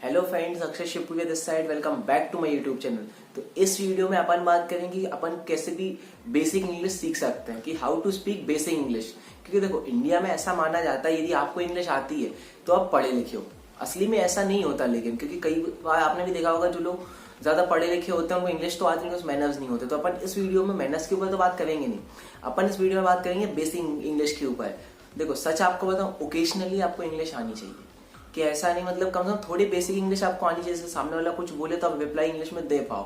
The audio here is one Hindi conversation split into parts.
Hello friends, Akshay Shivpuriya this side. Welcome back to my YouTube channel. तो इस वीडियो में अपन बात करेंगे कि अपन कैसे भी बेसिक इंग्लिश सीख सकते हैं, कि how to speak basic English. क्योंकि देखो, इंडिया में ऐसा माना जाता है यदि आपको इंग्लिश आती है तो आप पढ़े लिखे हो। असली में ऐसा नहीं होता, लेकिन क्योंकि कई बार आपने भी देखा होगा जो लोग ज्यादा पढ़े लिखे होते हैं उनको इंग्लिश तो आती है, उस मैनर्स नहीं होते। तो अपन इस वीडियो में मैनर्स के ऊपर तो बात करेंगे नहीं, अपन इस वीडियो में बात करेंगे बेसिक इंग्लिश के ऊपर। देखो, सच आपको बताऊं, ओकेजनली आपको इंग्लिश आनी चाहिए, कि ऐसा नहीं मतलब कम से कम थोड़ी बेसिक इंग्लिश आपको आनी चाहिए। जैसे सामने वाला कुछ बोले तो आप रिप्लाई इंग्लिश में दे पाओ।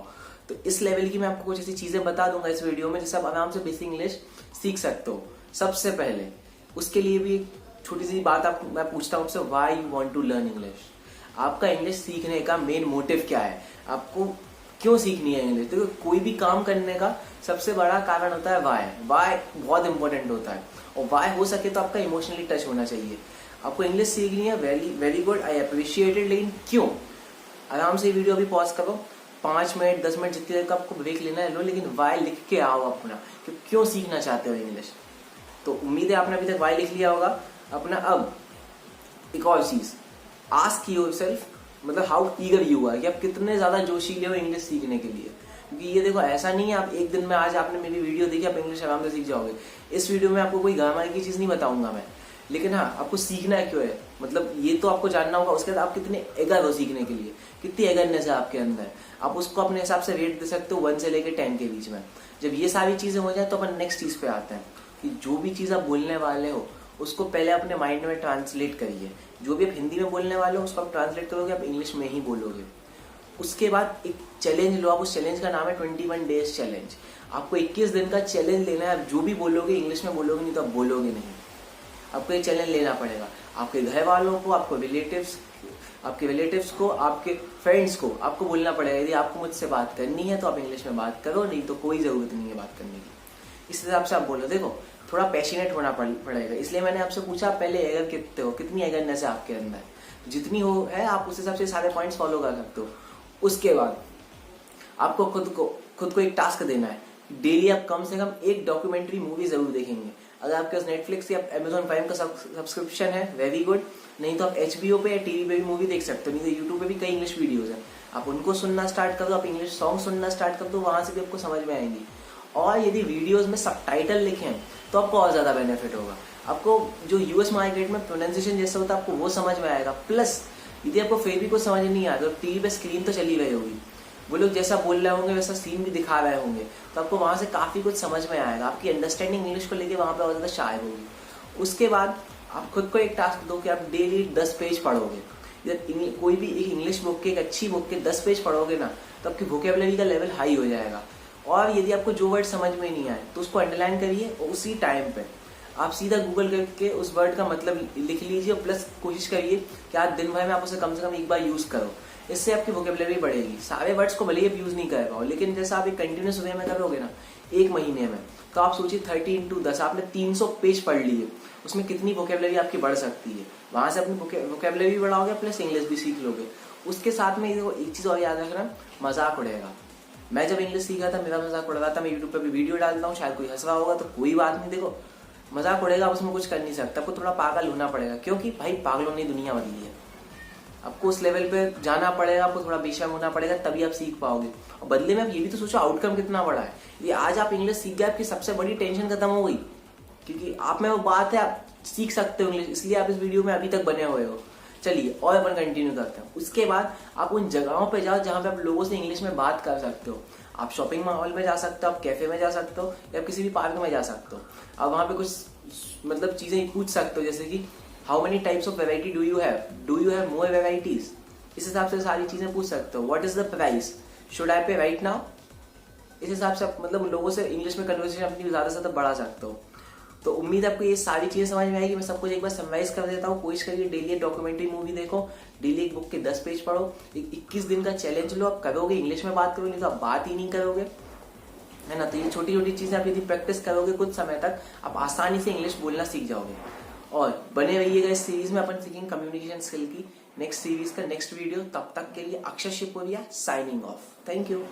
तो इस लेवल की मैं आपको कुछ ऐसी चीजें बता दूंगा इस वीडियो में जिससे आप आराम से बेसिक इंग्लिश सीख सकते हो। सबसे पहले उसके लिए भी एक छोटी सी बात मैं पूछता हूँ आपसे, why you want to learn English. आपका इंग्लिश सीखने का मेन मोटिव क्या है? आपको क्यों सीखनी है इंग्लिश? देखो, कोई भी काम करने का सबसे बड़ा कारण होता है वाई। वाई बहुत इंपॉर्टेंट होता है, और वाई हो सके तो आपका इमोशनली टच होना चाहिए। आपको इंग्लिश सीखनी है, very very good, I appreciate it. लेकिन क्यों? आराम से वीडियो अभी पॉज करो, 5 मिनट 10 मिनट जितनी देर का आपको ब्रेक लेना है लो, लेकिन वाई लिख के आओ अपना कि क्यों सीखना चाहते हो इंग्लिश। तो उम्मीद है आपने अभी तक वाई लिख लिया होगा अपना। अब एक और चीज, आस्क योरसेल्फ, मतलब हाउ ईगर यू आर, कि आप कितने ज्यादा जोशीले हो इंग्लिश सीखने के लिए। क्योंकि ये देखो, ऐसा नहीं है आप एक दिन में आज आपने मेरी वीडियो देखी आप इंग्लिश आराम से सीख जाओगे। इस वीडियो में आपको कोई ग्रामर की चीज नहीं बताऊंगा मैं, लेकिन हाँ, आपको सीखना है क्यों है, मतलब ये तो आपको जानना होगा। उसके बाद आप कितने एगर हो सीखने के लिए, कितनी एगरनेस है आपके अंदर, आप उसको अपने हिसाब से रेट दे सकते हो 1 से लेकर 10 के बीच में। जब ये सारी चीजें हो जाए तो अपन नेक्स्ट चीज पे आते हैं, कि जो भी चीज आप बोलने वाले हो उसको पहले अपने माइंड में ट्रांसलेट करिए। जो भी आप हिंदी में बोलने वाले हो उसको आप ट्रांसलेट करोगे, आप इंग्लिश में ही बोलोगे। उसके बाद एक चैलेंज लो आप, उस चैलेंज का नाम है 21 डेज चैलेंज। आपको 21 दिन का चैलेंज लेना है। आप जो भी बोलोगे इंग्लिश में बोलोगे, नहीं तो आप बोलोगे नहीं। आपको ये चैलेंज लेना पड़ेगा। आपके घर वालों को, आपके रिलेटिव्स को, आपके फ्रेंड्स को आपको बोलना पड़ेगा, यदि आपको मुझसे बात करनी है तो आप इंग्लिश में बात करो, नहीं तो कोई जरूरत नहीं है बात करने की। इस हिसाब से आप बोलो। देखो, थोड़ा पैशनेट होना पड़ेगा, इसलिए मैंने आपसे पूछा पहले एगर कितने हो, कितनी एगरनेस है आपके अंदर। जितनी हो है आप उस हिसाब से सारे पॉइंट्स फॉलो कर सकते हो। उसके बाद आपको खुद को एक टास्क देना है, डेली आप कम से कम एक डॉक्यूमेंट्री मूवी जरूर देखेंगे। अगर आपके पास नेटफ्लिक्स या अमेजॉन प्राइम का सब्सक्रिप्शन है, वेरी गुड। नहीं तो आप HBO पे या टीवी पे भी मूवी देख सकते हो, नहीं तो यूट्यूब पे भी कई इंग्लिश वीडियोज हैं, आप उनको सुनना स्टार्ट कर दो। आप इंग्लिश सॉन्ग सुनना स्टार्ट कर दो, वहां से भी आपको समझ में आएंगी। और यदि वीडियोज में सबटाइटल लिखे हैं तो आपको और ज्यादा बेनिफिट होगा। आपको जो यूएस मार्केट में प्रोनाउंसिएशन जैसा होता है आपको वो समझ में आएगा। प्लस यदि आपको फिर भी कुछ समझ नहीं आता तो टीवी पे स्क्रीन तो चली रही होगी, वो लोग जैसा बोल रहे होंगे वैसा सीन भी दिखा रहे होंगे, तो आपको वहां से काफी कुछ समझ में आएगा। आपकी अंडरस्टैंडिंग इंग्लिश को लेके वहां पे और ज्यादा शार्प होगी। उसके बाद आप खुद को एक टास्क दो कि आप डेली 10 पेज पढ़ोगे। कोई भी एक इंग्लिश बुक के, एक अच्छी बुक के 10 पेज पढ़ोगे ना, तो आपकी वोकेबुलरी का लेवल हाई हो जाएगा। और यदि आपको जो वर्ड समझ में नहीं आए तो उसको अंडरलाइन करिए, और उसी टाइम पे आप सीधा गूगल करके उस वर्ड का मतलब लिख लीजिए। प्लस कोशिश करिए कि आज दिन भर में आप उसे कम से कम एक बार यूज करो, इससे आपकी वोकेबुलरी बढ़ेगी। सारे वर्ड्स को भले ही यूज नहीं कर पाओ, लेकिन जैसा आप एक कंटिन्यूस वे में करोगे ना 1 महीने में, तो आप सोचिए 30 into 10 आपने 300 पेज पढ़ लिए, उसमें कितनी वोकेबुलरी आपकी बढ़ सकती है। वहां से अपनी वोकेबुलरी भी बढ़ाओगे, प्लस इंग्लिश भी सीख लोगे। उसके साथ में एक चीज और याद रखना, मजाक उड़ेगा। मैं जब इंग्लिश सीखा था मेरा मजाक उड़ रहा था। मैं यूट्यूब पे भी वीडियो डालता हूँ, शायद कोई हंस रहा होगा तो कोई बात नहीं। देखो, मजाक उड़ेगा, उसमें कुछ कर नहीं सकता। आपको थोड़ा पागल होना पड़ेगा, क्योंकि भाई पागलों ने दुनिया बदली है। आपको उस लेवल पे जाना पड़ेगा, आपको थोड़ा बेशर्म होना पड़ेगा, तभी आप सीख पाओगे। और बदले में आप ये भी तो सोचो आउटकम कितना बड़ा है। ये आज आप इंग्लिश सीख गए, आपकी सबसे बड़ी टेंशन खत्म हो गई, क्योंकि आप में वो बात है, आप सीख सकते हो इंग्लिश, इसलिए आप इस वीडियो में अभी तक बने हुए हो। चलिए और अपन कंटिन्यू करते हैं। उसके बाद आप उन जगहों पे जाओ जहां पे आप लोगों से इंग्लिश में बात कर सकते हो। आप शॉपिंग मॉल में जा सकते हो, आप कैफे में जा सकते हो, या किसी भी पार्क में जा सकते हो। आप वहां पे कुछ मतलब चीजें पूछ सकते हो, जैसे कि how many types of variety do you have more varieties. इस हिसाब से सारी चीजें पूछ सकते हो। What is the price, should I पे राइट नाउ। इस हिसाब से आप मतलब लोगों से इंग्लिश में कन्वर्सेशन अपनी ज्यादा से ज्यादा बढ़ा सकते हो। तो उम्मीद है आपको ये सारी चीजें समझ में आएगी। मैं सब कुछ एक बार समराइज कर देता हूँ। कोशिश करिए डेली एक डॉक्यूमेंट्री मूवी देखो, डेली एक बुक के 10 पेज पढ़ो, 21 दिन का चैलेंज लो। आप करोगे इंग्लिश में बात करोगे, नहीं तो आप बात ही नहीं करोगे, है ना। तो ये छोटी छोटी चीजें आप यदि प्रैक्टिस करोगे कुछ समय तक, आप आसानी से इंग्लिश बोलना सीख जाओगे। और बने रहिएगा इस सीरीज में, अपन सीखेंगे कम्युनिकेशन स्किल की नेक्स्ट सीरीज का नेक्स्ट वीडियो। तब तक के लिए Akshay Shivpuriya signing off. Thank you.